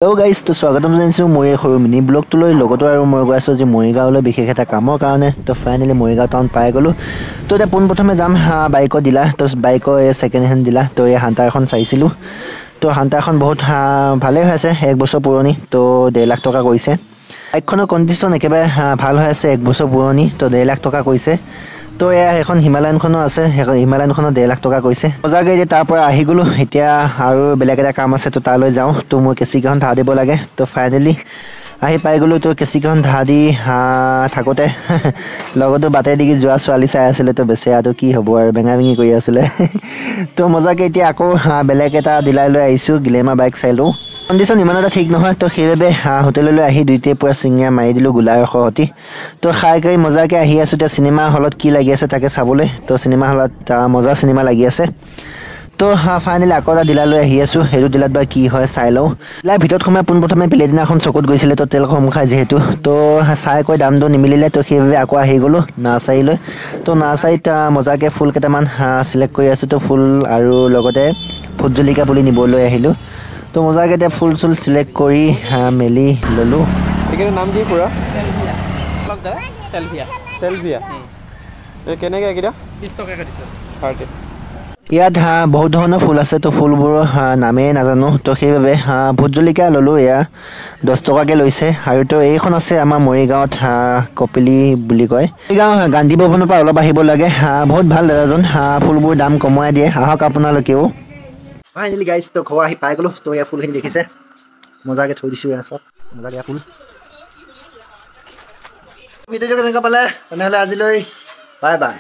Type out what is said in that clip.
Hello' guys, তো স্বাগতম জনাইছোঁ মই সৰু মিনি ব্লগটোলৈ। লগতো আৰু মই গৈ আছোঁ যে মৰিগাঁৱলৈ বিশেষ এটা কামৰ কাৰণে। তো ফাইনেলি মৰিগাঁও টাউন পাই গ'লোঁ। তো এতিয়া পোনপ্ৰথমে যাম বাইকৰ ডিলাৰ। তো বাইকৰ এই ছেকেণ্ড হেণ্ড ডিলাৰ। তো এই হাণ্টাৰখন চাইছিলোঁ। তো হাণ্টাৰখন বহুত ভালেই হৈ আছে, 1 বছৰ পুৰণি। তো 1.5 লাখ টকা কৈছে। বাইকখনৰ কণ্ডিশ্যন একেবাৰে ভাল হৈ আছে, 1 বছৰ পুৰণি। তো 1.5 লাখ টকা কৈছে। তো এয়া এখন হিমালয়ানখনো আছে, সেইখন হিমালয়ানখনৰ 1.5 লাখ টকা কৈছে। সঁচাকৈ এতিয়া তাৰ পৰা আহি গ'লোঁ। এতিয়া আৰু বেলেগ এটা কাম আছে, তো তালৈ যাওঁ। তো মোৰ কেঁচিকেইখন ধাৰ দিব লাগে। তো ফাইনেলি আহি পাই গ'লোঁ। তো কেঁচিকেইখন ধাৰ দি থাকোঁতে লগতো বাটে দিগি যোৱা ছোৱালী চাই আছিলে। তো বেচেৰাটো কি হ'ব আৰু বেঙা বেঙি কৰি আছিলে। তো মজাকৈ এতিয়া আকৌ বেলেগ এটা ডিলাৰলৈ আহিছোঁ, গ্লেমাৰ বাইক চাই লওঁ। কণ্ডিশ্যন ইমান এটা ঠিক নহয়। তো সেইবাবে হোটেললৈ আহি দুইটাই পূৰা চিঙিয়া মাৰি দিলোঁ গোলাৰ সহতি। তো খাই কৰি মজাকৈ আহি আছোঁ এতিয়া চিনেমা হলত কি লাগি আছে তাকে চাবলৈ। তো চিনেমা হলত মজা চিনেমা লাগি আছে। তো ফাইনেলি আকৌ এটা ডিলাৰলৈ আহি আছোঁ। সেইটো ডিলাৰত বা কি হয় চাই লওঁ। ডিলাৰ ভিতৰত সোমাই পোনপ্ৰথমে প্লেটিনাখন চকুত গৈছিলে। তো তেল কম খাই যিহেতু, তো চাই কৈ দামটো নিমিলিলে। তো সেইবাবে আকৌ আহি গ'লোঁ নাৰ্চাৰীলৈ। তো নাৰ্চাৰীত মজাকৈ ফুল কেইটামান চিলেক্ট কৰি আছোঁ। তো ফুল আৰু লগতে ভোট জলকীয়া পুলি নিবলৈ আহিলোঁ। তো মজাকৈ এতিয়া ফুল চুল চিলেক্ট কৰি মেলি ল'লোঁ। এইকেইটাৰ নাম কি পুৰা? চেলভিয়া চেলভিয়া। কেনেকৈ এইকেইটা? 20 টকাকৈ দিছোঁ। 30। ইয়াত বহুত ধৰণৰ ফুল আছে। তো ফুলবোৰৰ নামেই নাজানো। তো সেইবাবে ভোট জলকীয়া ল'লোঁ। এয়া 10 টকাকৈ লৈছে। আৰু তো এইখন আছে আমাৰ মৰিগাঁৱত, কপিলি বুলি কয়। মৰিগাঁও গান্ধী ভৱনৰ পৰা অলপ আহিব লাগে। বহুত ভাল দাদাজন, ফুলবোৰ দাম কমাই দিয়ে। আহক আপোনালোকেও। ফাইনেলি গাইজ, তো ঘৰ আহি পাই গ'লোঁ। তো এয়া ফুলখিনি দেখিছে, মজাকৈ থৈ দিছোঁ। এয়া চব মজাকৈ ফুল। ভিডিঅ'টো কেনেকুৱা পালে তেনেহ'লে আজিলৈ বাই বাই।